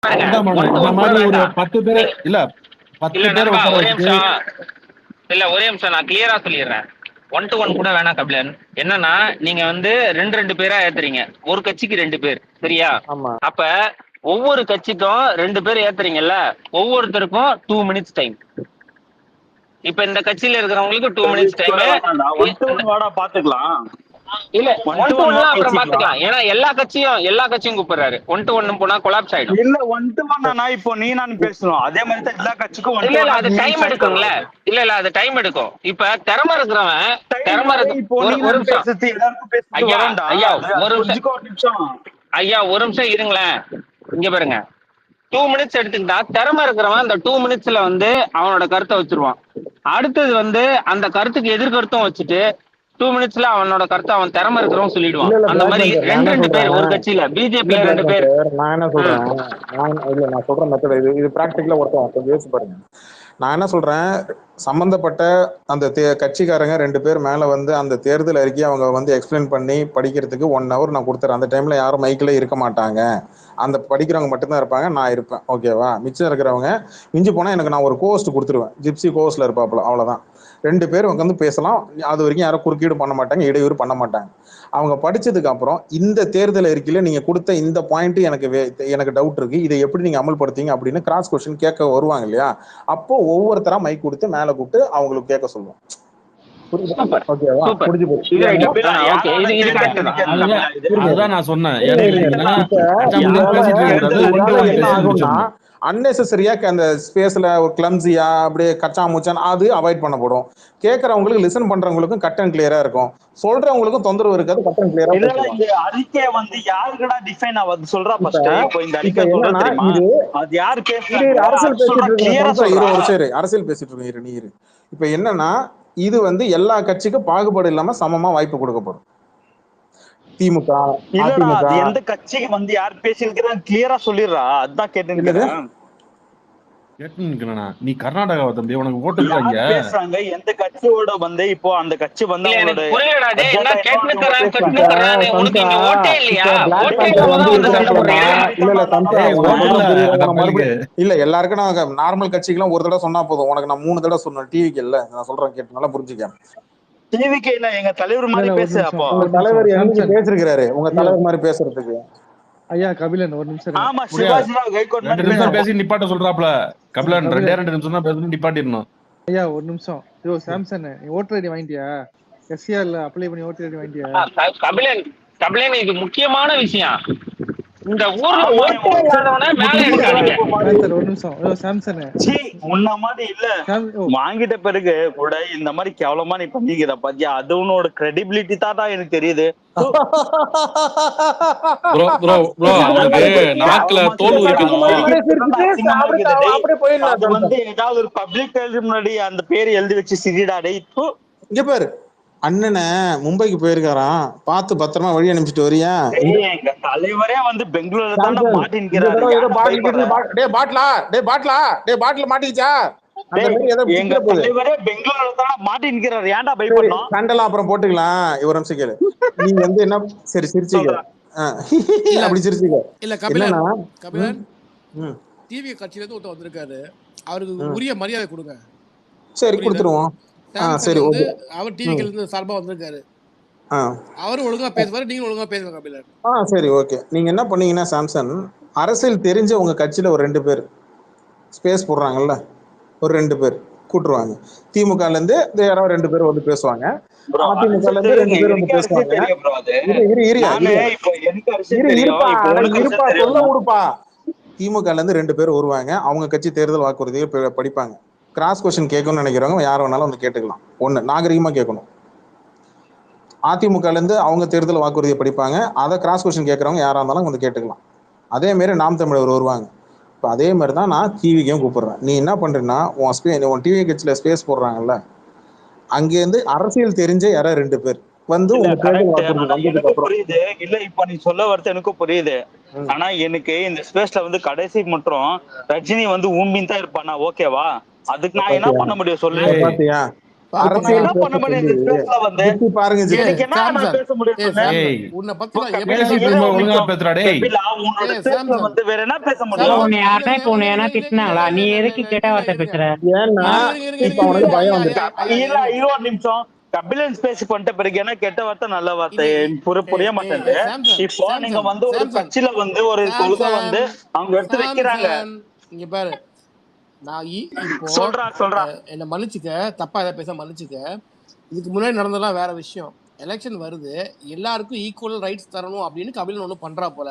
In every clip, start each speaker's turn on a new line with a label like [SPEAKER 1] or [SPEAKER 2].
[SPEAKER 1] பாருங்க
[SPEAKER 2] அதுதான்
[SPEAKER 1] one to
[SPEAKER 2] இந்த
[SPEAKER 1] ஒன் போட
[SPEAKER 2] மாதிரி ஒரு
[SPEAKER 1] வேண்டாம்
[SPEAKER 2] 10 பேர் இல்ல 10 பேர்
[SPEAKER 1] நண்பா
[SPEAKER 2] உட்கார
[SPEAKER 1] ஒரே
[SPEAKER 2] வச்சு
[SPEAKER 1] நிமிஷம் ஒரே நிமிஷம் நான் கிளியரா சொல்லிடுறேன். 1 to 1 கூட வேணாம் கபிலன். என்னன்னா நீங்க வந்து ரெண்டு பேரா ஏத்துறீங்க, ஒரு கட்சிக்கு 2 பேர் சரியா? அப்ப ஒவ்வொரு கட்சிக்கும் 2 பேர் ஏத்துறீங்கல்ல, ஒவ்வொருத்தருக்கும் 2 மினிட்ஸ் டைம். இப்ப இந்த கட்சியில இருக்கிறவங்களுக்கு 2 மினிட்ஸ் டைம்.
[SPEAKER 3] பாத்துக்கலாம்
[SPEAKER 1] இல்ல 1 to 1 அப்புறம் பாத்துக்கலாம். ஏன்னா எல்லா கட்சியும் கூப்பிடுறாரு. 1 to 1 போனா கொலாப்ஸ் ஆயிடும்.
[SPEAKER 3] இல்ல 1 to 1 இப்போ நீ நான் பேசணும் அதே மாதிரி தான் எல்லா கட்சிக்கும் 1 to 1
[SPEAKER 1] இல்ல அது டைம் எடுக்கும்ல. இல்ல அது டைம் எடுக்கும். இப்ப திறமை இருக்கிறவன்
[SPEAKER 3] இப்போ நீ
[SPEAKER 1] ஒரு
[SPEAKER 3] நான் பேசுறது எல்லாருக்கும் பேசுறது வரண்டா.
[SPEAKER 1] ஐயா ஒரு
[SPEAKER 3] நிமிஷம்
[SPEAKER 1] ஐயா ஒரு நிமிஷம் இருங்களேன். இங்க பாருங்க 2 மினிட்ஸ் எடுத்துக்கிட்டா திறமை இருக்கிறவன் அந்த 2 மினிட்ஸ்ல வந்து அவனோட கருத்தை வச்சிருவான். அடுத்தது வந்து அந்த கருத்துக்கு எதிர்கருத்தும் வச்சுட்டு 2 மினிட்ஸ்ல அவனோட கருத்தை அவன் திறமை இருக்கிறவன் சொல்லிடுவான். அந்த மாதிரி ரெண்டு பேர் ஒரு கட்சியில பிஜேபி 2 பேர்.
[SPEAKER 4] நான் என்ன சொல்றேன், நான் சொல்ற மெத்தட் இது பிராக்டிகலா ஒருத்தன் கொஞ்சம் யோசிச்சு பாருங்க. நான் என்ன சொல்றேன், சம்பந்தப்பட்ட அந்த கட்சிக்காரங்க 2 பேர் மேல வந்து அந்த தேர்தல் அறிக்கையை அவங்க வந்து எக்ஸ்பிளைன் பண்ணி படிக்கிறதுக்கு 1 hour நான் கொடுத்துறேன். அந்த டைம்ல யாரும் மைக்கில் இருக்க மாட்டாங்க, அந்த படிக்கிறவங்க மட்டும்தான் இருப்பாங்க, நான் இருப்பேன், ஓகேவா? மிச்சம் இருக்கிறவங்க மிஞ்சி போனா எனக்கு நான் ஒரு கோஸ்ட் கொடுத்துருவேன், ஜிப்சி கோஸ்ட்ல இருப்பாப்புல, அவ்வளவுதான். 2 பேர் உட்காந்து பேசலாம், அது வரைக்கும் யாரும் குறுக்கீடு பண்ண மாட்டாங்க, இடையூறு பண்ண மாட்டாங்க. அவங்க படிச்சதுக்கு அப்புறம் இந்த தேர்தல் அறிக்கையில நீங்க கொடுத்த இந்த பாயிண்ட் எனக்கு டவுட் இருக்கு, இதை எப்படி நீங்க அமல்படுத்தீங்க அப்படின்னு கிராஸ் கொஸ்டின் கேட்க வருவாங்க இல்லையா? அப்போ ஒவ்வொருத்தரா மைக் கொடுத்து மேல கூப்பிட்டு அவங்களுக்கு கேட்க சொல்லுவோம்.
[SPEAKER 2] நான் சொன்னேன்
[SPEAKER 4] அன்னெசரியா அந்த ஸ்பேஸ்ல ஒரு கிளம்ஸியா அப்படியே கச்சா மூச்சான் அது அவாய்ட் பண்ணப்படும். கேட்கறவங்களுக்கு லிசன் பண்றவங்களுக்கும் கட் அண்ட் கிளியரா இருக்கும், சொல்றவங்களுக்கும் தொந்தரவு இருக்காது, கட் அண்ட் கிளியரா.
[SPEAKER 3] இந்த அறிக்கை வந்து யாருக்குடா டிஃபைன் ஆகுது சொல்றா ஃபர்ஸ்ட். இப்போ இந்த அறிக்கை சொல்றது தெரியுமா, அது யார் பேசுறாங்க?
[SPEAKER 4] அரசியல் பேசிட்டு இருக்கோம், நீ இரு. இப்ப என்னன்னா இது வந்து எல்லா கட்சிக்கும் பாகுபாடு இல்லாம சமமா வாய்ப்பு கொடுக்கப்படும். திமுக
[SPEAKER 3] எந்த கட்சிக்கு வந்து யார் பேசிருக்கிறாங்க கிளியரா சொல்லிடுறா, அதான் கேட்டுக்கிறேன்.
[SPEAKER 2] நீ கர்நாடகாவை தம்பி, உனக்கு ஓட்டு
[SPEAKER 3] பேசுறாங்க எந்த கட்சியோட வந்து இப்போ அந்த கட்சி வந்து
[SPEAKER 4] இல்ல எல்லாருக்கும் நான் நார்மல் கட்சிக்கெல்லாம் ஒரு தடவை சொன்னா போதும், உனக்கு நான் 3 தடவை சொன்னேன். டிவிக்கு இல்ல, நான் சொல்றேன் கேட்டு நல்லா புரிஞ்சுக்க.
[SPEAKER 3] டிவிக்கு இல்ல, எங்க தலைவர் மாதிரி பேசு. அப்போ
[SPEAKER 4] உங்க தலைவர் என்ன பேசிருக்காரு, உங்க தலைவர் மாதிரி பேசுறதுக்கு?
[SPEAKER 5] ஐயா கபிலன் ஒரு நிமிஷம்.
[SPEAKER 3] ஆமா சிவாஜிராவ் கைகோட்
[SPEAKER 2] 2 நிமிஷம் பேசி நிப்பாட்ட சொல்றாப்ல கபிலன். 2 நிமிஷம் தான் பேசி நிப்பாட்டிடணும்.
[SPEAKER 5] ஐயா ஒரு நிமிஷம். யோ சாம்சன், நீ ஓட்டர் ஐடி வாங்கிட்டியா? எஸ்சிஆர்ல அப்ளை பண்ணி ஓட்டர் ஐடி வாங்கிட்டியா?
[SPEAKER 1] கபிலன் இது முக்கியமான விஷயம். இந்த ஊர்ல ஓட்டே இல்லாதவன மேல எடுக்காதீங்க.
[SPEAKER 5] ஒரு நிமிஷம். யோ சாம்சன்,
[SPEAKER 3] முன்ன மாதிரி இல்ல, வாங்கிட்ட பிறகு கூட இந்த மாதிரி கேவலமா நீ பண்ணிக்கிற பாத்தியா, அது உன்னோட கிரெடிபிலிட்டி தான் எனக்கு தெரியுது.
[SPEAKER 2] நாக்குல தோல் உரிக்கணும்.
[SPEAKER 3] அது வந்து ஏதாவது ஒரு பப்ளிக் முன்னாடி அந்த பேர் எழுதி வச்சு சிரிடாடே. இப்போ
[SPEAKER 4] இங்க பாரு, அண்ணனை மும்பைக்கு போயிருக்காராம், பார்த்து பத்திரமா வழி அனுப்பிச்சிட்டு வரியா?
[SPEAKER 3] எங்க தலைவரே வந்து பெங்களூர்ல தான் மாட்டின்கிறாரு. எங்க தலைவரே பெங்களூர்ல தான் மாட்டின்கிறாரு, ஏன்டா பயப்படணும்?
[SPEAKER 4] சண்டெல்லாம் அப்புறம் போட்டுக்கலாம். ஒரு நிமிஷம் கேளு, நீங்க வந்து என்ன சரி சிரிச்சீங்க, அப்படி சிரிச்சீங்க
[SPEAKER 6] இல்ல கபிலன் டிவி கட்சியில இருந்து ஒருத்தர் வந்திருக்காரு, அவருக்கு உரிய மரியாதை கொடுங்க.
[SPEAKER 4] சரி கொடுத்துருவோம். சரி
[SPEAKER 6] அவர் டிவில இருந்து சார்பா வந்திருக்காரு, அவரும் ஒழுங்கா பேசுவாரு, நீங்க ஒழுங்கா பேசுங்க கபிலன்.
[SPEAKER 4] சரி ஓகே. நீங்க என்ன பண்ணீங்கன்னா சாம்சன், அரசியல் தெரிஞ்ச உங்க கட்சியில ஒரு 2 பேர் ஸ்பேஸ் போடுறாங்கல்ல, ஒரு 2 பேர் கூட்டுருவாங்க. திமுகல இருந்து யாராவது 2 பேர் வந்து பேசுவாங்க, அதிமுகல இருந்து 2 பேர் வந்து பேசுவாங்க. சொல்ல விடுப்பா. திமுகல இருந்து 2 பேர் வருவாங்க, அவங்க கட்சி தேர்தல் வாக்குறுதியை படிப்பாங்க. கிராஸ் கொஸ்டின் கேட்கணும்னு நினைக்கிறவங்க யார் வேணாலும் வந்து கேட்டுக்கலாம். ஒண்ணு நாகரிகமா கேட்கணும். அதிமுகல இருந்து அவங்க தேர்தல் வாக்குறுதியை படிப்பாங்க, அதை கிராஸ் கொஸ்டின் கேட்கறவங்க யாரா இருந்தாலும் வந்து கேட்டுக்கலாம். அதே மாதிரி நாம் தமிழர் வருவாங்க. இப்போ அதே மாதிரி தான் நான் டிவிக்கும் கூப்பிடுறேன். நீ என்ன பண்றீன்னா, உன் டிவி கட்சியில ஸ்பேஸ் போடுறாங்கல்ல, அங்கேருந்து அரசியல் தெரிஞ்ச யாராவது 2 பேர் வந்து
[SPEAKER 3] புரியுது. இல்ல இப்ப நீ சொல்ல வரது எனக்கும் புரியுது. ஆனா எனக்கு இந்த ஸ்பேஸ்ல வந்து கடைசி மட்டும் ரஜினி வந்து ஊம்பின் தான் இருப்பானா, ஓகேவா? அதுக்கு நான் என்ன பண்ண முடியும் சொல்லு?
[SPEAKER 4] அரசியல்
[SPEAKER 3] என்ன பண்ண முடியும் இந்த ஸ்பேஸ்ல வந்து
[SPEAKER 4] ஜிப்சி பாருங்க ஜிப்சி.
[SPEAKER 3] எனக்கு என்ன நான்
[SPEAKER 6] சாம்சன்,
[SPEAKER 3] பேச முடியும் சொல்லு?
[SPEAKER 2] ஏய்
[SPEAKER 6] உன்னை பத்தி
[SPEAKER 3] இப்போ
[SPEAKER 6] நான்
[SPEAKER 3] கபிலா,
[SPEAKER 6] எப்படி
[SPEAKER 2] பேசி
[SPEAKER 3] இரு ஒரு
[SPEAKER 2] ஒழுங்கா
[SPEAKER 3] நிமிஷம்.
[SPEAKER 2] பேசுறா டேய்.
[SPEAKER 3] கபிலா, உன்னோட
[SPEAKER 6] ஏய்,
[SPEAKER 3] ஸ்பேஸ்ல
[SPEAKER 6] சாம்சன்.
[SPEAKER 3] வந்து வேற என்ன பேச
[SPEAKER 6] சாம்சன்,
[SPEAKER 3] முடியும்?
[SPEAKER 7] உன்னை யாருன்னா
[SPEAKER 6] இல்ல,
[SPEAKER 7] இப்ப உன்னை
[SPEAKER 6] இல்ல,
[SPEAKER 7] ஏன்னா
[SPEAKER 6] இல்ல,
[SPEAKER 7] திட்டினாங்களா? நீ
[SPEAKER 6] இல்ல,
[SPEAKER 7] எதுக்கு
[SPEAKER 6] இல்ல,
[SPEAKER 7] கெட்ட
[SPEAKER 6] இல்ல,
[SPEAKER 7] வார்த்தை
[SPEAKER 6] இருங்க.
[SPEAKER 7] பேசுற?
[SPEAKER 4] ஏன்னா
[SPEAKER 6] இருங்க,
[SPEAKER 4] இப்ப அவனுக்கு பயம் வந்து
[SPEAKER 3] இரு ஒரு நிமிஷம். கபிலன் ஸ்பேஸ் பண்ணிட்ட பிறகு என்ன கெட்ட வார்த்தை நல்ல வார்த்தை புரிய மாட்டேங்குது. இப்போ நீங்க வந்து ஒரு கட்சியில வந்து ஒரு கொள்கை வந்து அவங்க எடுத்து வைக்கிறாங்க.
[SPEAKER 6] இங்க பாரு, நான் இப்போ
[SPEAKER 3] சொல்றா
[SPEAKER 6] என்ன மன்னிச்சுக்க, தப்பா ஏதாவது பேச மன்னிச்சுக்க. இதுக்கு முன்னாடி நடந்ததெல்லாம் வேற விஷயம். எலெக்ஷன் வருது, எல்லாருக்கும் ஈக்குவல் ரைட்ஸ் தரணும் அப்படின்னு கபிலன் ஒண்ணு பண்றா போல.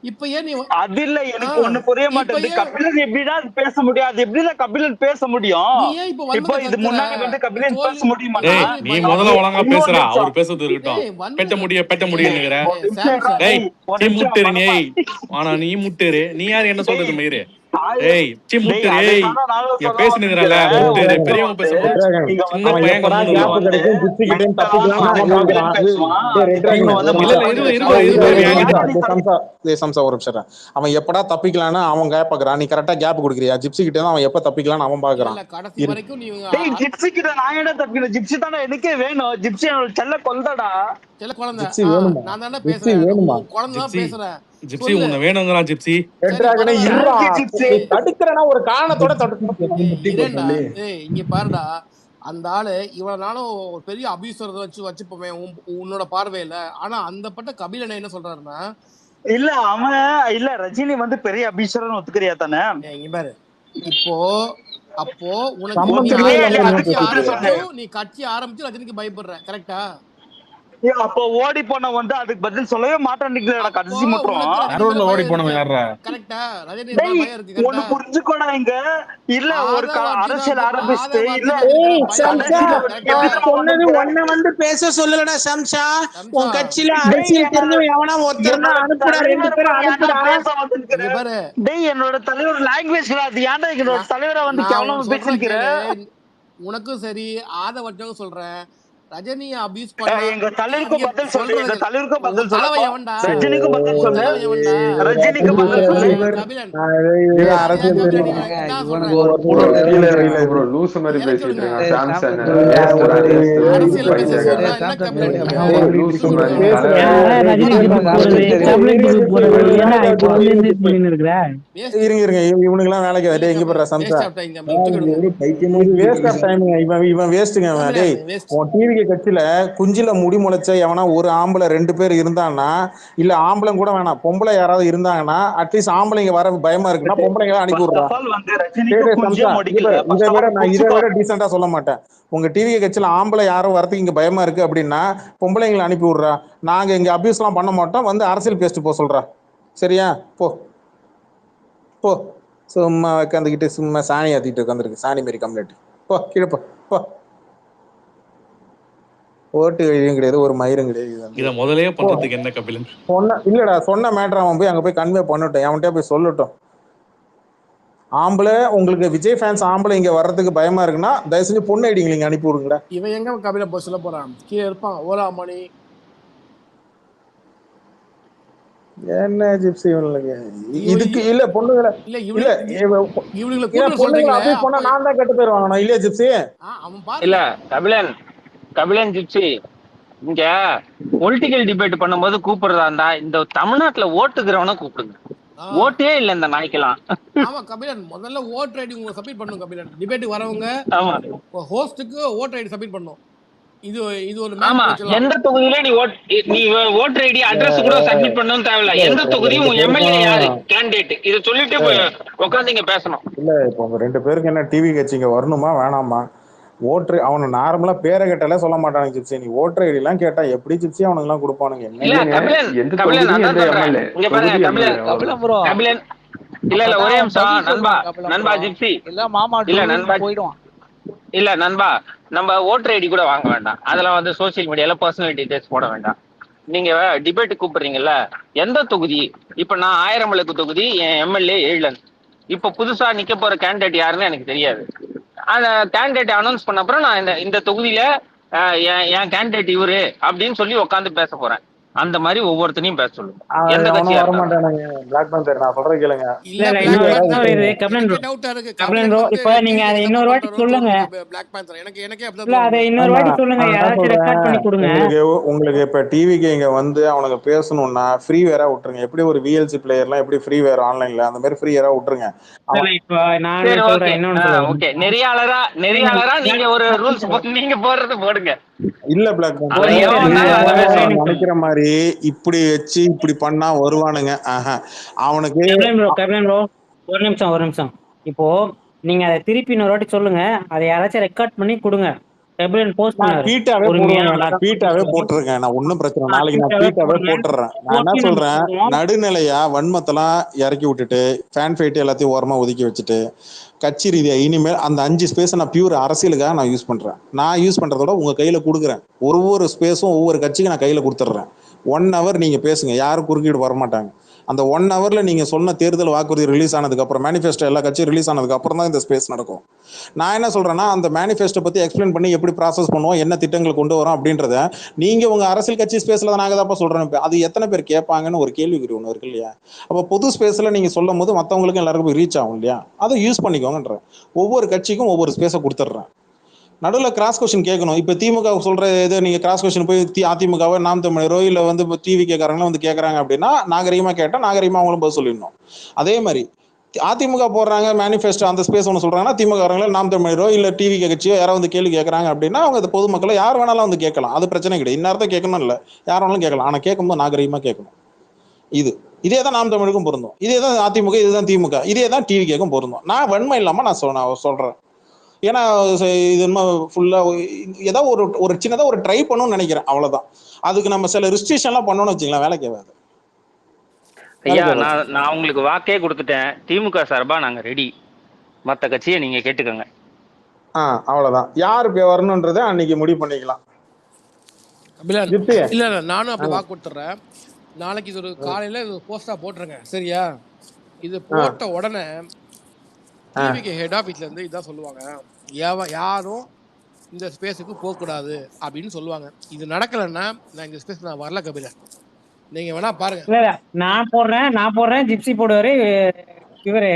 [SPEAKER 6] இப்ப ஏன் நீ
[SPEAKER 3] அது இல்ல, எனக்கு ஒண்ணு புரிய மாட்டேங்குது. கபிலன் எப்படிதான் பேச முடியும்? அது எப்படிதான் கபிலன் பேச முடியும்? இப்போ இது முன்னாடி வந்து கபிலன் பேச முடியுமா?
[SPEAKER 2] நீ முதல்ல ஒழுங்கா பேசுறா, அவர் பேசுறது இருக்கட்டும். பெட்ட முடியுங்கிற டேய் டீ முட்டேரு நீ. ஆனா நீ முட்டேரு, நீ யார் என்ன சொல்றது மயிரு? ஏய் டீ முட்டேரு, நீ பேசினீங்கறல முட்டேரு. பெரியவங்க பேசும்போது சின்ன பையன்
[SPEAKER 4] கேப் கிடைக்கும் ஜிப்சி கிட்ட தப்பிக்கலாம் அவன் பாக்குறான். சம்சா ஒரு நிமிஷம். அவன் எப்படா தப்பிக்கலான்னு அவன் கேப்பாக்குறான். நீ கரெக்டா கேப் கொடுக்குறியா? ஜிப்சி கிட்ட தான் அவன் எப்ப தப்பிக்கலான்னு அவன் பாக்குறான்.
[SPEAKER 6] கடைசி வரைக்கும் நீ
[SPEAKER 3] ஜிப்சி கிட்ட நான் என்ன தப்பிக்கணும்? ஜிப்சி தானே எனக்கே வேணும். ஜிப்சி என்னோட செல்ல கொல்தடா.
[SPEAKER 6] செல்ல குழந்தை.
[SPEAKER 4] ஜிப்சி வேணுமா?
[SPEAKER 6] நான் தானே
[SPEAKER 4] ஜிப்சி
[SPEAKER 6] பேசுறேன்,
[SPEAKER 4] வேணுமா?
[SPEAKER 6] குழந்தை தான் பேசுறேன்.
[SPEAKER 2] ஜிப்சி உன்னை வேணுங்கறா ஜிப்சி.
[SPEAKER 4] ரெட்ராகனே இருடா. நீ தடுக்கறனா ஒரு காரணத்தோட தடுக்கணும்.
[SPEAKER 6] ஏய் இங்க பாருடா, அந்த ஆளு இவ்வளவு நாளும் ஒரு பெரிய அபியூசர் வச்சுப்போமே உன்னோட பார்வையில. ஆனா அந்த பட்ட கபிலனை என்ன சொல்றாருன்னா,
[SPEAKER 3] இல்ல அவன் இல்ல ரஜினி வந்து பெரிய அபிஷேகன் ஒத்துக்கிறியா தானே?
[SPEAKER 6] இங்க பாரு, இப்போ அப்போ உனக்கு நீ கட்சி ஆரம்பிச்சு ரஜினிக்கு பயப்படுற, கரெக்டா?
[SPEAKER 3] அப்போ ஓடி போன வந்து அதுக்கு பதில் சொல்லவே மாட்டேன்னுங்களா கடைசி மட்டும்?
[SPEAKER 2] நடுவுல ஓடி போனவன் யாரா?
[SPEAKER 6] கரெக்டா? ரஜினி பயம் இருக்கு.
[SPEAKER 3] ஒன்னு புரிஞ்சுக்கோடா, இங்க இல்ல ஒரு அரசியல் ஆரம்பிச்சு இல்ல
[SPEAKER 8] சொன்னது ஒன்ன வந்து பேச சொல்லலடா சம்சா. உன் கட்சியில அரசியல் தெரிஞ்சவன் எவனா ஒருத்தர் அனுப்புடா, 2 பேரும் அனுப்புடா.
[SPEAKER 3] டேய் என்னோட தலைவர் லாங்குவேஜ் அது ஏன்டா என்னோட தலைவரை வந்து கேவலமா பேசிக்கிற?
[SPEAKER 6] உனக்கும் சரி ஆதவட்டவும் சொல்றேன், ரஜினியை அபியூஸ் பண்ண
[SPEAKER 3] எங்க தலைவருக்கு பதில் சொல்லு. எங்க தலைவருக்கு பதில் சொல்லு.
[SPEAKER 6] தலைவன்டா,
[SPEAKER 3] ரஜினிக்கு பதில் சொல்லு. ரஜினிக்கு பதில் சொல்லு.
[SPEAKER 4] அரசியல்
[SPEAKER 9] லூஸ் மாதிரி பேசிட்டு இருக்கான் சாம்சன்.
[SPEAKER 4] இவனுக்கு எல்லாம் வேலைக்கு எங்க போடுற சம்சா இவன் வேஸ்ட்டுங்க. டிவி கட்சியில குஞ்சில முடி முளைச்ச எவனா ஒரு ஆம்பளை 2 பேர் இருந்தான்னா, இல்ல ஆம்பளை கூட வேணாம், பொம்பளை யாராவது இருந்தாங்கன்னா அட்லீஸ்ட் ஆம்பளைங்க வர பயமா இருக்குன்னா பொம்பளைங்க அனுப்பி விடுறான். இதை விட டீசெண்டா சொல்ல மாட்டேன். உங்க டிவி கட்சியில ஆம்பளை யாரும் வரதுக்கு இங்க பயமா இருக்கு அப்படின்னா பொம்பளைங்களை அனுப்பி விடுறா. நாங்க இங்க அபியூஸ் எல்லாம் பண்ண மாட்டோம், வந்து அரசியல் பேசிட்டு போ சொல்றா. சரியா? போ போ. சும்மா உட்காந்துக்கிட்டு சும்மா சாணி ஆத்திட்டு உட்காந்துருக்கு. சாணி மாரி கம்ப்ளீட். போ கீழே போ. ஓட்டு எழுதியும் கிடையாது, ஒரு மயிரும் கிடையாது.
[SPEAKER 2] இத முதலே பண்றதுக்கு என்ன கபிலன்?
[SPEAKER 4] இல்லடா, சொன்ன மேட்டர் அவன் போய் அங்க போய் கன்வே பண்ணட்டும், அவன்கிட்ட போய் சொல்லட்டும். ஆம்பளை உங்களுக்கு விஜய் ஃபேன்ஸ் ஆம்பளை இங்க வர்றதுக்கு பயமா இருக்குன்னா தயவு செஞ்சு பொண்ணு ஐடிங்க நீங்க அனுப்பி விடுங்கடா.
[SPEAKER 6] இவன் எங்க கபில போய் சொல்ல போறான்? கீழே இருப்பான் ஓலாமணி.
[SPEAKER 4] என்ன ஜிப்சி இதுக்கு இல்ல பொண்ணுங்களை இல்ல இவனுங்களை பொண்ணுங்களை அபியூஸ் பண்ணா நான் தான் கெட்ட பேர் வாங்கணும் இல்லையா ஜிப்சி?
[SPEAKER 1] இல்ல கபிலன் ஜிப்சி, இங்க பொலிட்டிக்கல் டிபேட் பண்ணும்போது கூப்பிடுறதா இருந்தா இந்த தமிழ்நாட்டுல ஓட்டுக்கிறவன கூப்பிடுங்க. ஓட்டே இல்ல இந்த நாய்க்கெல்லாம்.
[SPEAKER 6] ஆமா கபிலன், முதல்ல ஓட்டர் ஐடி உங்க சப்மிட் பண்ணுங்க கபிலன். டிபேட் வரவங்க ஹோஸ்டுக்கு ஓட்டர் ஐடி சப்மிட் பண்ணும். இது ஒரு
[SPEAKER 1] ஆமா, எந்த தொகுதியில நீ ஓட்டர் ஐடி அட்ரஸ் கூட சப்மிட் பண்ணனும் தேவையில்ல. எந்த தொகுதியும் உன் எம்எல்ஏ யாரு கேண்டிடேட் இத சொல்லிட்டு உட்கார்ந்து இங்க பேசணும்.
[SPEAKER 4] இல்ல இப்போ உங்க 2 பேருக்கு என்ன டிவி கட்சிங்க வரணுமா வேணாமா? ஓட்டர் அவனு நார்மலா பேரை கேட்டாலே சொல்ல மாட்டானுங்க ஜிப்சி. நீ ஓட்டர் ஐடி எல்லாம் கேட்டா எப்படி ஜிப்சி அவனுக்கு எல்லாம் கொடுப்பானுங்க?
[SPEAKER 1] இல்ல ஒரே நிமிஷம் நண்பா ஜிப்சி. இல்ல நண்பா, நம்ம ஓட்டர் ஐடி கூட வாங்க வேண்டாம். அதெல்லாம் வந்து சோசியல் மீடியால பர்சனல் டீடைல்ஸ் போட வேண்டாம். நீங்க டிபேட் கூப்பிடுறீங்கல்ல, எந்த தொகுதி? இப்ப நான் ஆயிரமலைக்கு தொகுதி, என் எம்எல்ஏ ஏழன். இப்ப புதுசா நிக்க போற கேண்டிடேட் யாருன்னு எனக்கு தெரியாது. அந்த கேண்டிடேட் அனௌன்ஸ் பண்ண அப்புறம் நான் இந்த தொகுதியில என் கேண்டிடேட் இவரு அப்படின்னு சொல்லி உட்காந்து பேச போறேன். அந்த மாதிரி ஒவ்வொருத்தனையும் பேச சொல்லுங்க. எந்த
[SPEAKER 4] அவனும்
[SPEAKER 1] கட்சியா
[SPEAKER 4] வர
[SPEAKER 1] இருந்தாலும்.
[SPEAKER 4] மாட்டானுங்க. பிளாக் பேந்தர் நான் சொல்றேன் கேளுங்க.
[SPEAKER 6] இல்ல
[SPEAKER 7] இல்ல
[SPEAKER 6] Black
[SPEAKER 7] இன்னொரு
[SPEAKER 6] Panther
[SPEAKER 7] வாட்டி இது கபிலன் ப்ரோ.
[SPEAKER 6] எனக்கே டவுட்டா இருக்கு.
[SPEAKER 7] கபிலன்
[SPEAKER 6] கபிலன்
[SPEAKER 7] ப்ரோ
[SPEAKER 6] வந்து
[SPEAKER 7] இப்ப நீங்க அதை
[SPEAKER 6] டிவிக்கு
[SPEAKER 7] இன்னொரு
[SPEAKER 6] சப்போர்ட்
[SPEAKER 7] வாட்டி
[SPEAKER 6] பண்றாரோன்னு
[SPEAKER 7] சொல்லுங்க.
[SPEAKER 6] தோணுது Black Panther. எனக்கே அப்படிதான்
[SPEAKER 7] இல்ல அதை
[SPEAKER 6] தோணுது.
[SPEAKER 7] இன்னொரு
[SPEAKER 4] ஆமா
[SPEAKER 7] வாட்டி சொல்லுங்க.
[SPEAKER 4] நான் என்ன
[SPEAKER 7] யாராச்சும் ரெக்கார்ட் பண்ணி
[SPEAKER 4] சொல்றேன்,
[SPEAKER 7] கொடுங்க.
[SPEAKER 4] உங்களுக்கு இப்ப டிவிக்கு இங்க வந்து அவனுக்கு பேசணும்னா ஃப்ரீ வேரா விட்டுருங்க. எப்படி ஒரு விஎல்சி பிளேயர்லாம் எப்படி ஃப்ரீ வேர் ஆன்லைன்ல அந்த மாதிரி ஃப்ரீ வேரா விட்டுருங்க.
[SPEAKER 7] இல்ல இப்ப நான்
[SPEAKER 1] சரி, ஓகே.
[SPEAKER 7] சொல்றேன் இன்னொன்னு சொல்லுவேன்.
[SPEAKER 1] ஓகே, நெறியாளரா நீங்க ஒரு ரூல்ஸ் நீங்க போடுறது போடுங்க.
[SPEAKER 4] இல்ல பிளாக்
[SPEAKER 1] அதை எவன் வந்தாலும் அதை பேச சொல்லுங்க.
[SPEAKER 4] நினைக்கிற மாதிரி இப்படி வச்சு இப்படி பண்ணா வருவானுங்க. அவனுக்கு
[SPEAKER 7] கபிலன் ப்ரோ ஒரு நிமிஷம். இப்போ நீங்க அதை திருப்பி இன்னொரு வாட்டி சொல்லுங்க. அதை யாராச்சும் ரெக்கார்ட் பண்ணி கொடுங்க. கபிலன் போஸ்ட்
[SPEAKER 4] நான்
[SPEAKER 7] பண்ணாரு.
[SPEAKER 4] பீட்டாவே போடுவேங்க. நான் பீட்டாவே போட்டுருக்கேன். நான் ஒன்னும் பிரச்சனை. நாளைக்கு நான் பீட்டாவே போட்டுறேன். நான் என்ன சொல்றேன், நடுநிலையா வன்மத்தெல்லாம் இறக்கி விட்டுட்டு ஃபேன் ஃபைட் எல்லாத்தையும் ஓரமா ஒதுக்கி வச்சுட்டு கட்சி ரீதியா இனிமேல் அந்த 5 ஸ்பேஸை நான் பியூர் அரசியலுக்காக நான் யூஸ் பண்றேன். நான் யூஸ் பண்றதோட உங்க கையில கொடுக்குறேன். ஒவ்வொரு ஸ்பேஸும் ஒவ்வொரு கட்சிக்கு நான் கையில கொடுத்துட்றேன். 1 hour நீங்க பேசுங்க, யாரும் குறுக்கீடு வரமாட்டாங்க. அந்த 1 hourல நீங்க சொன்ன தேர்தல் வாக்குறுதி ரிலீஸ் ஆனதுக்கு அப்புறம், மேனிஃபெஸ்டோ எல்லா கட்சியும் ரிலீஸ் ஆனதுக்கு அப்புறம் தான் இந்த ஸ்பேஸ் நடக்கும். நான் என்ன சொல்றேன்னா, அந்த மேனிஃபெஸ்டோ பத்தி எக்ஸ்பிளைன் பண்ணி எப்படி ப்ராசஸ் பண்ணுவோம், என்ன திட்டங்கள் கொண்டு வரோம் அப்படின்றத நீங்க உங்க அரசியல் கட்சி ஸ்பேஸ்ல நாங்க தான் சொல்றேன். அது எத்தனை பேர் கேட்பாங்கன்னு ஒரு கேள்விக்குறி ஒன்று இருக்கு இல்லையா? அப்போ பொது ஸ்பேஸ்ல நீங்க சொல்லும் போது மற்றவங்களுக்கும் எல்லாருக்கும் போய் ரீச் ஆகும் இல்லையா? அதை யூஸ் பண்ணிக்கோங்கன்ற. ஒவ்வொரு கட்சிக்கும் ஒவ்வொரு ஸ்பேஸை கொடுத்துட்றேன். நடுவில் கிராஸ் கொஸ்டின் கேட்கணும். இப்போ திமுக சொல்ற இது நீங்க கிராஸ் கொஸ்டின் போய் அதிமுகவோ நாம் தமிழரோ இல்லை வந்து டிவி கேட்கறாங்களோ வந்து கேட்கறாங்க அப்படின்னா நாகரிகமா கேட்டால் நாகரிகமா அவங்களும் பதில் சொல்லிடணும். அதே மாதிரி அதிமுக போடுறாங்க மேனிஃபெஸ்டோ அந்த ஸ்பேஸ் ஒன்று சொல்றாங்கன்னா திமுக நாம் தமிழரோ இல்லை டிவி கட்சியோ யாரோ வந்து கேள்வி கேட்கறாங்க அப்படின்னா அவங்க பொதுமக்களை யார் வேணாலும் வந்து கேட்கலாம். அது பிரச்சனை கிடையாது. இந்நேரத்தை கேட்கணும் இல்லை, யார் வேணாலும் கேட்கலாம். ஆனால் கேட்கும்போது நாகரிகமா கேட்கணும். இதே தான் நாம் தமிழுக்கும் பொருந்தும். இதே தான் அதிமுக, இதுதான் திமுக, இதே தான் டிவி கேட்கும் பொருந்தும். நான் வன்மை இல்லாம நான் சொல்றேன். ஏன்னா இது ஃபுல்லா ஏதோ ஒரு சின்னதா ஒரு ட்ரை பண்ணணும்னு நினைக்கிறேன். அவ்வளவுதான். அதுக்கு நம்ம சில ரிஸ்ட்ரிக்ஷன்லாம் பண்ணணும்னு வச்சுக்கலாம், வேலைக்கு ஆகாது.
[SPEAKER 1] ஐயா நான் உங்களுக்கு வாக்கே கொடுத்துட்டேன். திமுக சார்பா நாங்க ரெடி. மற்ற கட்சியை நீங்க கேட்டுக்கோங்க.
[SPEAKER 4] அவ்வளவுதான். யாரு வரணும்ன்றதை அன்னைக்கு முடிவு பண்ணிக்கலாம்.
[SPEAKER 6] இல்ல நானும் அப்படி வாக்கு கொடுத்துட்றேன். நாளைக்கு இது ஒரு காலையில இது போஸ்டா போட்டுருங்க, சரியா? இது போட்ட உடனே டிவிக்கு ஹெட் ஆஃபீஸ்ல இருந்து இதான் சொல்லுவாங்க, யாரும் இந்த ஸ்பேஸுக்கு போகக்கூடாது அப்படின்னு சொல்லுவாங்க. இது நடக்கலைன்னா நான் இந்த ஸ்பேஸ் நான் வரல கபிலன். நீங்க வேணா பாருங்க.
[SPEAKER 7] நான் போடுறேன் ஜிப்சி போடுவாரு, இவரு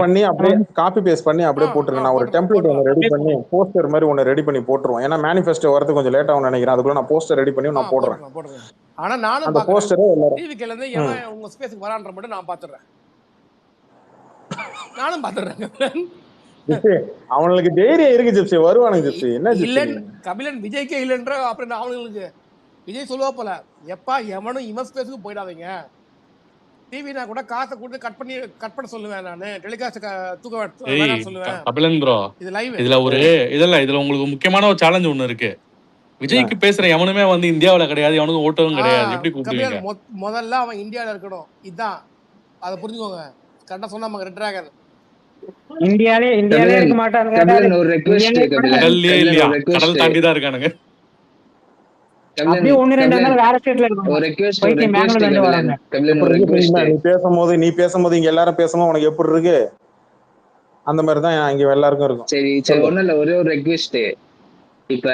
[SPEAKER 4] பண்ணி அப்படியே காப்பி பேஸ்ட் பண்ணி அப்படியே போட்டுருங்க. நான் ஒரு டெம்ப்ளேட் ஒன்று ரெடி பண்ணி போஸ்டர் மாதிரி ஒன்று ரெடி பண்ணி போட்டுருவோம். ஏன்னா மேனிஃபெஸ்டோ வரது கொஞ்சம் லேட் ஆகும் நினைக்கிறேன். அதுக்குள்ள நான் போஸ்டர் ரெடி பண்ணி நான் போடுறேன்.
[SPEAKER 6] ஆனா நானும்
[SPEAKER 4] அந்த போஸ்டரே
[SPEAKER 6] டிவில இருந்து எவன் உங்க ஸ்பேஸ்க்கு வரான்ற மட்டும் நான் பாத்துறேன். நானும் பாத்துறேன்.
[SPEAKER 4] அவங்களுக்கு தைரியம் இருக்கு ஜிப்சி, வருவானுங்க ஜிப்சி. என்ன
[SPEAKER 6] இல்லன் கபிலன் விஜய்க்கே இல்லன்ற அப்புறம் அவங்களுக்கு விஜய் சொல்லுவா போல, எப்பா எவனும் இவன் ஸ்பேஸ்க்கு போயிடாதீங்க. டிவினா கூட காசை கொடுத்து கட் பண்ண சொல்லுவேன். நானு டெலிகாஸ்ட் தூக்க வேணாம்னு சொல்லுவேன்.
[SPEAKER 2] கபிலன் ப்ரோ,
[SPEAKER 6] இது லைவ்.
[SPEAKER 2] இதுல உங்களுக்கு முக்கியமான ஒரு சேலஞ்ச் ஒண்ணு இருக்கு. விஜய்க்கு பேசுற எவனுமே வந்து இந்தியாவுல கிடையாது, எவனுக்கும் ஓட்டவும் கிடையாது. எப்படி கூப்பிடுவீங்க?
[SPEAKER 6] முதல்ல அவன் இந்தியால இருக்கணும். இதுதான், அதை புரிஞ்சுக்கோங்க. கரெக்டா சொன்னா ரெட் டிராகன்
[SPEAKER 7] இந்தியாலே இருக்க மாட்டாங்க.
[SPEAKER 9] ஒரு ரெக்வெஸ்ட்
[SPEAKER 2] கடல்லே இல்லையா, கடல் தாண்டி தான் இருக்கானுங்க.
[SPEAKER 7] அப்படியே ஒன்னு ரெண்டு நாள் வேற ஸ்டேட்ல இருக்காங்க.
[SPEAKER 9] ஒரு ரெக்வெஸ்ட்
[SPEAKER 4] நீ பேசும்போது இங்க எல்லாரும் பேசும்போது உனக்கு எப்படி இருக்கு? அந்த மாதிரி தான் இங்க எல்லாருக்கும் இருக்கும்.
[SPEAKER 9] சரி ஒண்ணும் இல்ல, ஒரே ஒரு ரெக்வெஸ்ட். இப்ப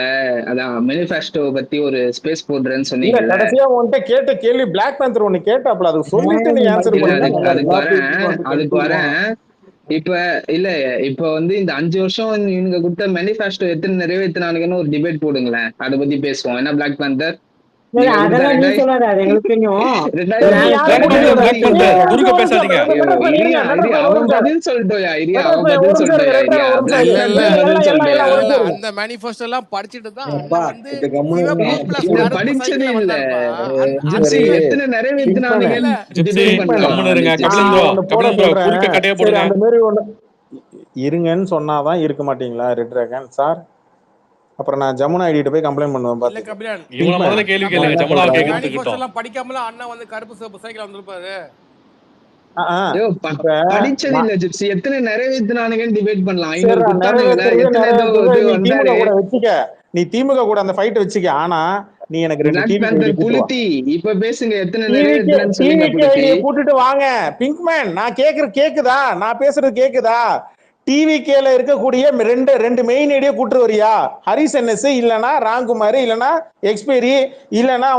[SPEAKER 9] அதான் மேனிஃபெஸ்டோ பத்தி ஒரு ஸ்பேஸ் போடுறேன்னு சொன்னீங்க.
[SPEAKER 4] கடைசியா உன்கிட்ட கேட்ட கேள்வி பிளாக் பேந்தர் ஒன்னு கேட்டாப்ல, அது சொல்லிட்டு நீ ஆன்சர் பண்ணு.
[SPEAKER 9] அதுக்கு வரேன். இப்ப வந்து இந்த 5 வருஷம் இவங்க கொடுத்த மேனிஃபெஸ்டோ எத்தனை நிறைவேற்றினானுங்கன்னு ஒரு டிபேட் போடுங்களேன். அதை பத்தி பேசுவோம். என்ன பிளாக் பேந்தர்
[SPEAKER 6] அந்த மேனிஃபெஸ்டோ எல்லாம் படிச்சுட்டு தான்
[SPEAKER 9] படிச்சதே இல்ல. எத்தனை நிறைவேற்றினானுங்க
[SPEAKER 4] இருங்கன்னு சொன்னாதான் இருக்க மாட்டீங்களா ரெட் டிராகன் சார்? அப்புறம் நான் ஜமுனா ஐடிட்ட போய் கம்ப்ளைண்ட் பண்ணுவேன்.
[SPEAKER 6] படிக்காமல அண்ணா வந்து கருப்பு சிவப்பு சைக்கிள் வந்திருப்பாரு.
[SPEAKER 9] படிச்சது இல்ல ஜிப்சி, எத்தனை நிறைவேற்றினானுங்கன்னு டிபேட் பண்ணலாம்.
[SPEAKER 4] நீ திமுக கூட அந்த ஃபைட் வச்சுக்க. ஆனா நீ எனக்கு
[SPEAKER 9] புலித்தி இப்ப பேசுங்க, எத்தனை நிறைவேற்றினான்னு
[SPEAKER 4] கூட்டிட்டு வாங்க. பிங்க்மேன், நான் கேக்குறது கேக்குதா? நான் பேசுறது கேக்குதா? டிவிகேல இருக்கக்கூடிய ரெண்டு மெயின் ஐடியா கூட்டு வரியா? ஹரிஸ் என்எஸ், இல்லனா ராம்குமார், இல்லனா எக்ஸ்பெரி, இல்லனா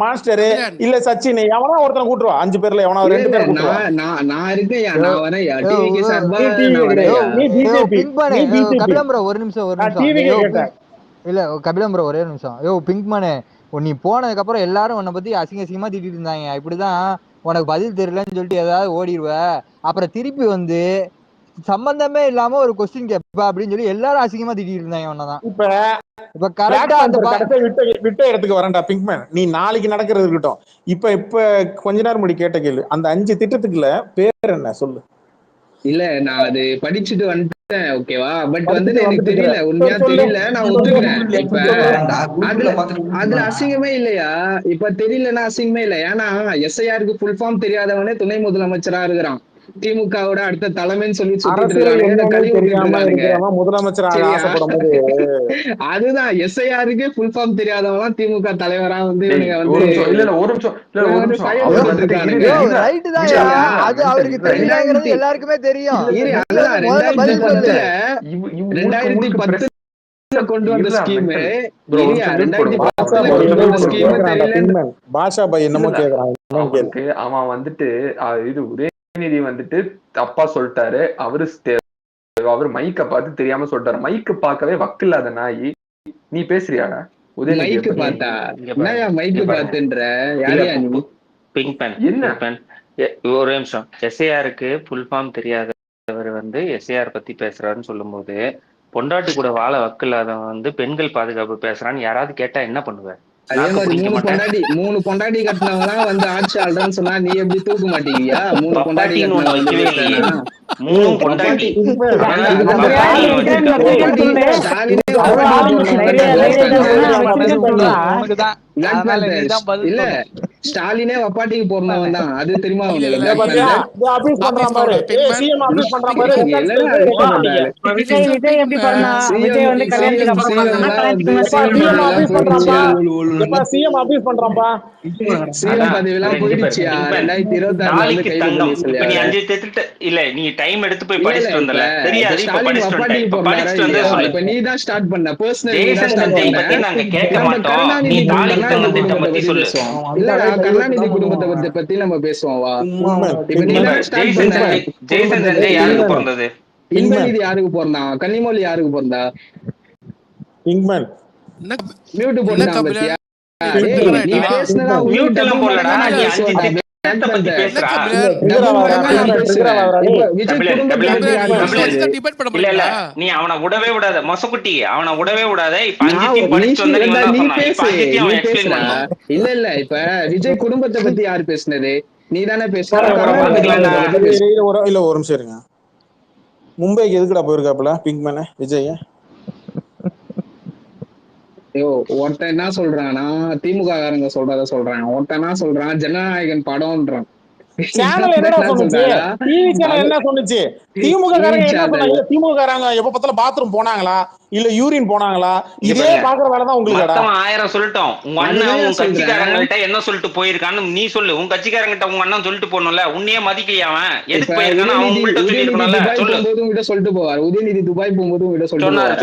[SPEAKER 4] மாஸ்டர், இல்ல சச்சின், எவனா ஒருத்தனை கூட்டுவா. 5 பேர்ல எவனா 2 பேர் கூட்டுவா.
[SPEAKER 9] நான் இருக்கேன், நான் வரேன். டிவிகே சார்பா
[SPEAKER 4] நீ பிஜேபி, நீ பிஜேபி.
[SPEAKER 10] கபிலம் ப்ரோ ஒரு நிமிஷம். இல்ல கபிலம் ப்ரோ ஒரே நிமிஷம். பிங்க்மேனே, நீ போனதுக்கு அப்புறம் எல்லாரும் உன்னை பத்தி அசிங்கமா திட்டிட்டு இருந்தாங்க. இப்படிதான் உனக்கு பதில் தெரியலன்னு சொல்லிட்டு ஏதாவது ஓடிடுவ, அப்புறம் திருப்பி வந்து சம்பந்தமே இல்லாம ஒரு கொஸ்டின் கேட்ப அப்படின்னு சொல்லி எல்லாரும் அசிங்கமா திட்டிட்டு இருந்தாங்க உன்னதான். இப்ப கரெக்டா அந்த
[SPEAKER 4] விட்ட இடத்துக்கு வரேன்டா பிங்க்மேன். நீ நாளைக்கு நடக்கிறது இருக்கட்டும். இப்ப கொஞ்ச நேரம் முடி கேட்ட கேள்வி, அந்த 5 திட்டத்துக்குள்ள பேர் என்ன சொல்லு.
[SPEAKER 9] இல்ல நான் அது படிச்சுட்டு வந்துட்டேன், ஓகேவா? பட் வந்து எனக்கு தெரியல, உண்மையா தெரியல, நான் ஒத்துக்கிறேன். இப்ப அதுல அசிங்கமே இல்லையா? இப்ப தெரியலன்னா அசிங்கமே இல்ல. ஏன்னா எஸ்ஐஆருக்கு ஃபுல் ஃபார்ம் தெரியாதவனே துணை முதலமைச்சரா இருக்கிறான். திமுகவோட அடுத்த தலைமைன்னு சொல்லி
[SPEAKER 4] முதலமைச்சர்.
[SPEAKER 9] அதுதான் எஸ்ஐஆருக்கு ஃபுல் ஃபார்ம் தெரியாதவங்க திமுக தலைவரா வந்து
[SPEAKER 10] எல்லாருக்குமே தெரியும்.
[SPEAKER 9] 2010 கொண்டு வந்த ஸ்கீம்
[SPEAKER 4] பாஷா பாய் என்னமோ கேக்குறான்.
[SPEAKER 11] அவன் வந்துட்டு இது உதயநிதி வந்துட்டு தப்பா சொல்லிட்டாரு. அவரு மைக்க பார்த்து தெரியாம சொல்லிட்டாரு. மைக்கு பார்க்கவே வக்கு இல்லாத நாய். நீ பேசுறியாடா?
[SPEAKER 9] மைக்கு பார்த்தா மைக்கு பார்த்துன்ற
[SPEAKER 1] என்ன ஒரு நிமிஷம். எஸ்ஐஆருக்கு ஃபுல் ஃபார்ம் தெரியாதவர் வந்து எஸ்ஐஆர் பத்தி பேசுறாருன்னு சொல்லும் போது, பொண்டாட்டி கூட வாழ வக்கு இல்லாதவன் வந்து பெண்கள் பாதுகாப்பு பேசுறான்னு யாராவது கேட்டா என்ன பண்ணுவேன்?
[SPEAKER 9] அதே மாதிரி 3 பொண்டாட்டி கட்டினவங்க வந்து ஆட்சி ஆள்றன்னு சொன்னா நீ எப்படி தூக்க மாட்டீங்கயா? 3 பொண்டாட்டி இல்ல ஸ்டாலினே வப்பாட்டிக்கு போறவன் தான். அது தெரியுமா?
[SPEAKER 1] இல்ல நீ டைம் எடுத்து போய் படிச்சிட்டு வந்தல தெரியாது. இப்ப படிச்சிட்டு வந்து
[SPEAKER 9] இப்ப நீ தான் ஸ்டார்ட் பண்ண பர்சனல்
[SPEAKER 1] பத்தி நாங்க கேட்க மாட்டோம். நீ தாலிக்கு தந்த திட்டம் பத்தி சொல்லு.
[SPEAKER 9] இல்லடா கருணாநிதி குடும்பத்தை பத்தி நம்ம பேசுவோம் வா. இப்ப நீ தான் ஸ்டார்ட் பண்ண.
[SPEAKER 1] ஜெய்சன் சஞ்சய் யாருக்கு பிறந்தது?
[SPEAKER 9] இன்பநிதி யாருக்கு பிறந்தான்? கன்னிமொழி யாருக்கு பிறந்தா?
[SPEAKER 4] பிங்க்மேன்
[SPEAKER 9] மியூட் போடுறான் பத்தியா? நீ பேசுனதா
[SPEAKER 1] மியூட் எல்லாம் போடலடா. நீ 5 நீ அவனை விடவே விடாத மொசக்குட்டி, அவனை விடவே விடாத.
[SPEAKER 9] இல்ல இப்ப விஜய் குடும்பத்தை பத்தி யாரு பேசுனது? நீ தானே பேசுன.
[SPEAKER 4] இல்ல ஒரு நிமிஷம் இருங்க. மும்பைக்கு எதுக்குடா போயிருக்காப்ல பிங்க்மேன் விஜய்?
[SPEAKER 9] ஒருத்தன் என்ன சொல்றான்னா திமுக காரங்க சொல்றத சொல்றான். ஒருத்தன் என்ன சொல்றான் ஜனநாயகன் படம்ன்றான்.
[SPEAKER 4] திமுக காரங்க எப்ப பார்த்தாலும் பாத்ரூம் போனாங்களா இல்ல யூரின் போனாங்களா? இதே பாக்குற வேலைதான் உங்களுக்கு.
[SPEAKER 1] 1000 சொல்லிட்டோம். உங்க அண்ணன் உங்க கட்சிக்காரங்கள்ட்ட என்ன சொல்லிட்டு போயிருக்கான்னு நீ சொல்லு. உங்க கட்சிக்காரங்கிட்ட உங்க அண்ணன் சொல்லிட்டு போகணும்ல. உன்னையே மதிக்கலையா அவன்? எதுக்கு போயிருக்கான்னு அவன் உங்கள்ட்ட சொல்லிருக்கணும்ல.
[SPEAKER 9] சொல்லு. சொல்லிட்டு போவார். உதயநிதி துபாய் போகும்போது உங்கள்ட்ட
[SPEAKER 1] சொன்னாரு.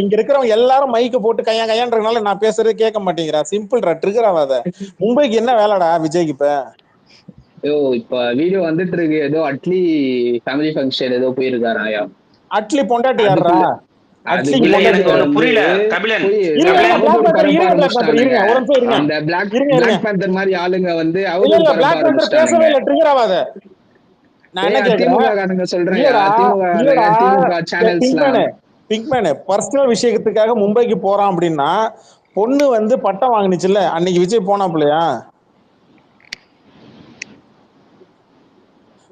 [SPEAKER 4] இங்க இருக்கிறவங்க எல்லாரும் மைக்கு போட்டு கையான்றதுனால நான் பேசுறது கேட்க மாட்டேங்கிறா. சிம்பிள் ட்ரிகர் ஆகாத. மும்பைக்கு என்ன வேலைடா விஜய்க்கு?
[SPEAKER 9] இப்ப வீடியோ வந்துட்டு இருக்கு. ஏதோ அட்லி ஃபேமிலி ஃபங்க்ஷன் ஏதோ போயிருக்காராயா.
[SPEAKER 4] அட்லி பொண்டாட்டி யாரா?
[SPEAKER 1] புரியல கபிலன்.
[SPEAKER 9] அந்த பிளாக் பேந்தர் மாதிரி ஆளுங்க வந்து
[SPEAKER 4] பேசவே இல்லை. ட்ரிகர் ஆகாத. நான் என்ன
[SPEAKER 9] கேக்குறேன் சொல்றேன்.
[SPEAKER 4] பிங்க்மேன் பர்சனல் விஷயத்துக்காக மும்பைக்கு போறான் அப்படின்னா, பொண்ணு வந்து பட்டம் வாங்கினுச்சுல்ல அன்னைக்கு விஜய் போனாப்லையா?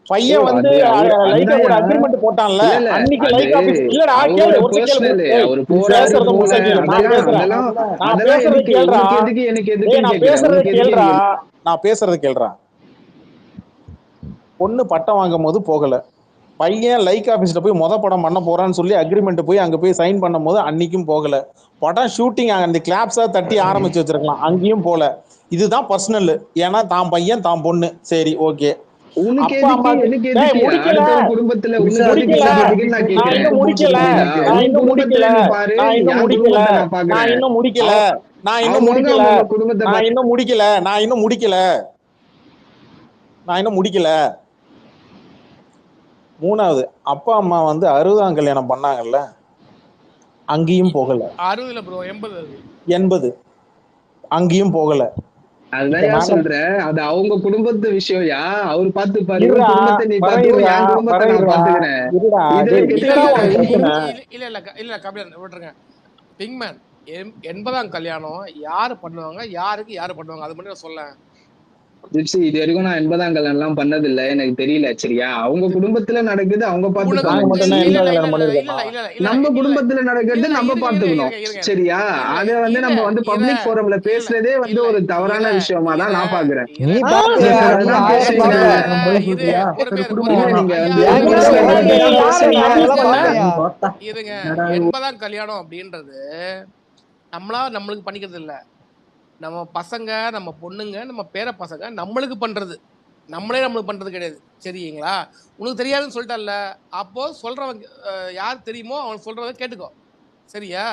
[SPEAKER 4] பையன் வந்து லைக்கா கூட அக்ரிமெண்ட் போட்டான்ல அன்னைக்கு லைக் ஆபீஸ். இல்லடா கேளு ஒரு செகண்ட். ஒரு பேசுறது முழுசா கேளு. நான் பேசுறது கேளுடா. பொண்ணு பட்டம் வாங்கும் போது போகல. பையன் லைக் ஆபீஸ்ல போய் படம் பண்ண போறான்னு சொல்லி அக்ரிமெண்ட் போய் அங்க போய் சைன் பண்ணும் போது அன்னைக்கும் போகல. படம் ஷூட்டிங் அந்த கிளாப்ஸா தட்டி ஆரம்பிச்சு வச்சிருக்கலாம், அங்கேயும் போல. இதுதான் பர்சனல். ஏன்னா தான் பையன் தான் பொண்ணு, சரி ஓகே.
[SPEAKER 9] உனக்கு
[SPEAKER 4] அப்பா
[SPEAKER 9] எதுக்கு
[SPEAKER 4] அம்மா
[SPEAKER 9] எனக்கு எதுக்கு
[SPEAKER 4] முடிக்கல
[SPEAKER 9] அடுத்தவங்க குடும்பத்துல உனக்கு எதுக்கு
[SPEAKER 4] முடிக்கல
[SPEAKER 9] எதுக்குன்னு நான்
[SPEAKER 4] நான்
[SPEAKER 9] கேக்குறேன்.
[SPEAKER 4] இன்னும் முடிக்கல
[SPEAKER 9] உன் குடும்பத்துல நீ பாரு,
[SPEAKER 4] நான் இன்னும்
[SPEAKER 9] என்
[SPEAKER 4] முடிக்கல
[SPEAKER 9] குடும்பத்தை நான்
[SPEAKER 4] நான்
[SPEAKER 9] பாக்குறேன்.
[SPEAKER 4] இன்னும் முடிக்கல நான் இன்னும்
[SPEAKER 9] அவங்க
[SPEAKER 4] முடிக்கல
[SPEAKER 9] அவங்க குடும்பத்தை
[SPEAKER 4] நான் இன்னும் முடிக்கல நான் இன்னும் முடிக்கல நான் இன்னும் முடிக்கல. மூணாவது, அப்பா அம்மா வந்து 60ஆம் கல்யாணம் பண்ணாங்கல்ல, அங்கேயும் போகல.
[SPEAKER 6] 60 ப்ரோ 80 அது
[SPEAKER 4] 80 அங்கேயும் போகல.
[SPEAKER 9] அதுதான் சொல்றேன், அது அவங்க குடும்பத்து விஷயம்யா. அவரு பாத்துப்பாரு,
[SPEAKER 4] இருடா
[SPEAKER 9] குடும்பத்தை நீ பாத்துக்கோ, என் குடும்பத்தை நான் பாத்துக்கிறேன்.
[SPEAKER 4] இருடா
[SPEAKER 9] இதுல
[SPEAKER 4] இதுதான் ஒரு பிரச்சனை.
[SPEAKER 6] இல்ல கபிலன் விட்டுருங்க. பிங்மேன் 80ஆம் கல்யாணம் யாரு பண்ணுவாங்க, யாருக்கு யாரு பண்ணுவாங்க, அது மட்டும் சொல்ல.
[SPEAKER 9] ஜிப்சி, இது வரைக்கும் நான் 80ஆம் கல்யாணம் எல்லாம் பண்ணது இல்ல, எனக்கு தெரியல சரியா. அவங்க குடும்பத்துல நடக்குது, அவங்க பாத்துக்கணும். நம்ம குடும்பத்துல நடக்கிறது நம்ம பாத்துக்கணும் சரியா. அத வந்து நம்ம வந்து பப்ளிக் ஃபோரம்ல பேசுறதே வந்து ஒரு தவறான விஷயமா தான் நான் பாக்குறேன்.
[SPEAKER 6] இருங்க, 80ஆம் கல்யாணம் அப்படின்றது நம்மளுக்கு பண்ணிக்கிறது இல்ல, நம்ம பசங்க, நம்ம பொண்ணுங்க, நம்ம பேர பசங்க நம்மளுக்கு பண்றது, நம்மளுக்கு பண்றது கிடையாது சரிங்களா. உனக்கு தெரியாதுன்னு சொல்லிட்டல்ல, அப்போ சொல்றவங்க யார் தெரியுமோ அவன் சொல்றத கேட்டுக்கோ சரியா.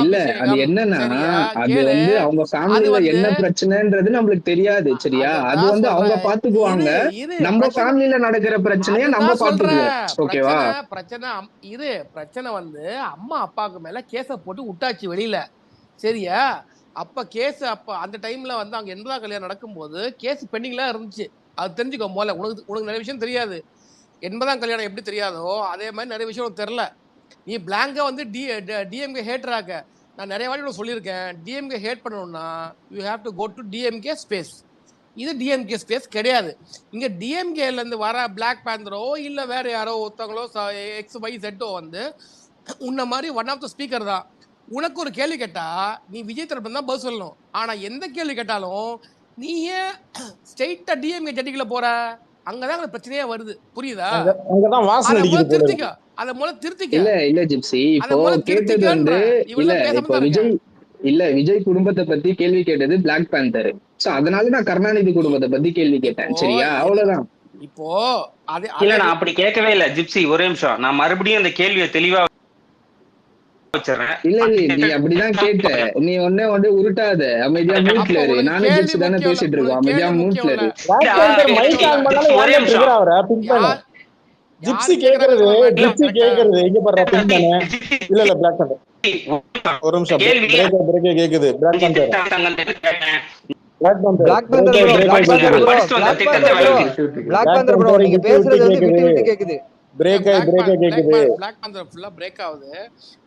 [SPEAKER 9] இல்ல அது என்னன்னா, அது வந்து அவங்க ஃபேமிலில என்ன பிரச்சனைன்றது நம்மளுக்கு தெரியாது சரியா. அது வந்து அவங்க பாத்துக்குவாங்க. நம்ம ஃபேமிலில நடக்கிற பிரச்சனையை நம்ம பாத்துக்குவோம் ஓகேவா.
[SPEAKER 6] பிரச்சனை வந்து அம்மா அப்பாவுக்கு மேல கேஸ போட்டு விட்டாச்சு வெளியில சரியா. அப்ப கேஸ் அப்ப அந்த டைம்ல வந்து அங்க 80ஆம் கல்யாணம் நடக்கும்போது கேஸ் பெண்டிங்லாம் இருந்துச்சு. அது தெரிஞ்சுக்கோ போல. உனக்கு நிறைய விஷயம் தெரியாது. 80ஆம் கல்யாணம் எப்படி தெரியாதோ அதே மாதிரி நிறைய விஷயம் உனக்கு தெரியல. நீ பிளாங்கா வந்து டிஎம்கே ஹேட்டராக. நான் நிறைய வாட்டி உனக்கு சொல்லியிருக்கேன், டிஎம்கே ஹேட் பண்ணணும்னா you have to go to DMK space. இது டிஎம்கே ஸ்பேஸ் கிடையாது. இங்க டிஎம்கேல இருந்து வர பிளாக் பேந்தரோ இல்ல வேற யாரோ ஒருத்தவங்களோ XYZ வந்து உன்ன மாதிரி ஒன் ஆஃப் த ஸ்பீக்கர் தான். உனக்கு ஒரு கேள்வி கேட்டா நீ விஜய் தரப்பு தான் பதில் சொல்லணும். ஆனா எந்த கேள்வி கேட்டாலும் நீ ஏன் ஸ்ட்ரெயிட்டா டிஎம்கே ஜட்டிக்குள்ள போற, அங்கதான் பிரச்சனையே வருது புரியுதா.
[SPEAKER 4] அங்கதான் வாசனை அடிக்குது.
[SPEAKER 6] திருத்திக்க, அத முதல்ல திருத்திக்க.
[SPEAKER 9] இல்ல ஜிப்சி, இப்போ கேட்டது வந்து இல்ல இப்போ விஜய் குடும்பத்தை பத்தி கேள்வி கேட்டது பிளாக் பேந்தர். சோ அதனால நான் கருணாநிதி குடும்பத்தை பத்தி கேள்வி கேட்டேன் சரியா, அவ்வளவுதான்.
[SPEAKER 6] இப்போ
[SPEAKER 1] இல்ல நான் அப்படி கேட்கவே இல்ல ஜிப்சி, ஒரே நிமிஷம், நான் மறுபடியும் அந்த கேள்வியை தெளிவா
[SPEAKER 9] இல்ல நீ அப்படிதான் கேட்ட. நீ ஒண்ணே உருட்டாத, அமைதியா மூட்ல இரு. நானும் ஜிப்சி தானே பேசிட்டு இருக்கோம், அமைதியா மூட்ல இரு.
[SPEAKER 4] ஜிப்சி கேக்குறது எங்க பண்ற பின் பண்ணு. இல்ல பிளாக் பண்டர் ஒரு நிமிஷம் பிரேக் கேக்குது. பிளாக் பண்டர்
[SPEAKER 10] ப்ரோ நீங்க பேசுறது வந்து விட்டு விட்டு கேக்குது.
[SPEAKER 6] பிளாக் பேந்தர் ஃபுல்லா பிரேக் ஆகுது.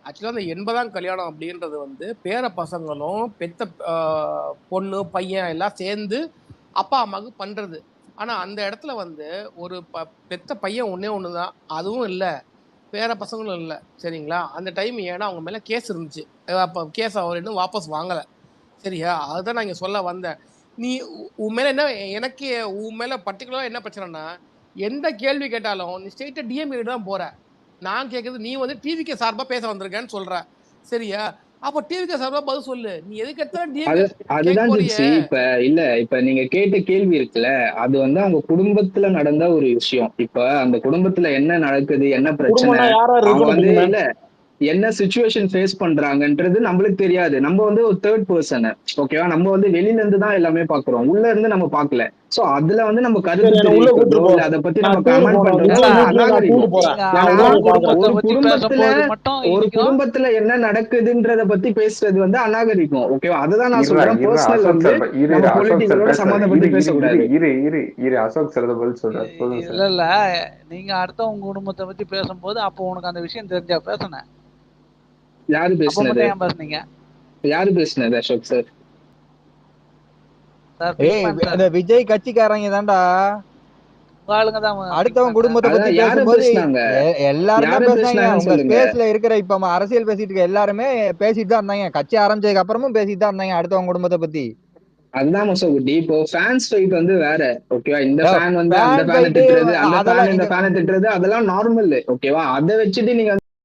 [SPEAKER 6] ஆக்சுவலா அந்த 80ஆம் கல்யாணம் அப்படின்றது வந்து பேர பசங்களும் பெத்த பொண்ணு பையன் எல்லாம் சேர்ந்து அப்பா அம்மாவுக்கு பண்றது. ஆனா அந்த இடத்துல வந்து ஒரு பெத்த பையன் ஒண்ணுதான், அதுவும் இல்ல பேர பசங்களும் இல்ல சரிங்களா. அந்த டைம் ஏன்னா அவங்க மேல கேஸ் இருந்துச்சு. அப்ப கேஸ் அவர் இன்னும் வாபஸ் வாங்கல சரியா. அதுதான் நான் இங்க சொல்ல வந்தேன். நீ உன் மேல என்ன, எனக்கு உன் மேல பர்டிகுலரா என்ன பிரச்சனைனா, எந்த கேள்வி கேட்டாலும் நீ ஸ்ட்ரெயிட்டா டிஎம்கே தான் போற. நான் கேட்கறது நீ வந்து டிவிக்கு சார்பா பேச வந்திருக்கேன்னு சொல்ற சரியா. அப்ப டிவிக்கு சார்பா பதில் சொல்லு. நீ எதுக்கு
[SPEAKER 9] அதுதான் ஜிப்சி. இப்ப நீங்க கேட்ட கேள்வி இருக்குல்ல, அது வந்து அவங்க குடும்பத்துல நடந்த ஒரு விஷயம். இப்ப அந்த குடும்பத்துல என்ன நடக்குது, என்ன பிரச்சனை, அவங்க வந்து இல்ல என்ன சிச்சுவேஷன் ஃபேஸ் பண்றாங்கன்றது நம்மளுக்கு தெரியாது. நம்ம வந்து ஒரு தேர்ட் பர்சன் ஓகேவா. நம்ம வந்து வெளியில இருந்து தான் எல்லாமே பாக்குறோம், உள்ள இருந்து நம்ம பாக்கல. சோ அதுல வந்து நம்ம கருத்து தெரிவிக்கிறதோ இல்ல அதை பத்தி நம்ம கமெண்ட் பண்றதோ அநாகரிகம். ஒரு குடும்பத்துல என்ன நடக்குதுன்றத பத்தி பேசுறது வந்து அநாகரிகம் ஓகேவா. அதுதான் நான் சொல்றேன். பர்சனல் வந்து நம்ம பொலிட்டிக்கலோட சம்பந்தப்பட்டு பேசக்கூடாது.
[SPEAKER 11] அசோக் சார் பதில் சொல்றாரு.
[SPEAKER 12] இல்ல நீங்க அடுத்தவங்க குடும்பத்தை பத்தி பேசும்போது அப்போ உனக்கு அந்த விஷயம் தெரிஞ்சா பேசுனேன்.
[SPEAKER 9] யாரு பேசுனது அசோக் சார்?
[SPEAKER 10] விஜய் கட்சிக்காரங்க தான்டா அடுத்தவங்க குடும்பத்தை பத்தி பேசும்போது எல்லாரும் தான் பேசுனாங்க. உங்க ஸ்பேஸ்ல இருக்கிற இப்ப அரசியல் பேசிட்டு இருக்க எல்லாருமே பேசிட்டு தான் இருந்தாங்க. கட்சி ஆரம்பிச்சதுக்கு அப்புறமும் பேசிட்டு தான் இருந்தாங்க அடுத்தவங்க குடும்பத்தை பத்தி.
[SPEAKER 9] அதுதான் மோசகுட்டி. இப்போ ஃபேன்ஸ் ஃபைட் வந்து வேற ஓகேவா. இந்த ஃபேன் வந்து அந்த ஃபேனை திட்டுறது, அந்த ஃபேன் இந்த ஃபேனை திட்டுறது, அதெல்லாம் நார்மல் ஓகேவா. அதை வச்சுட்டு நீங்க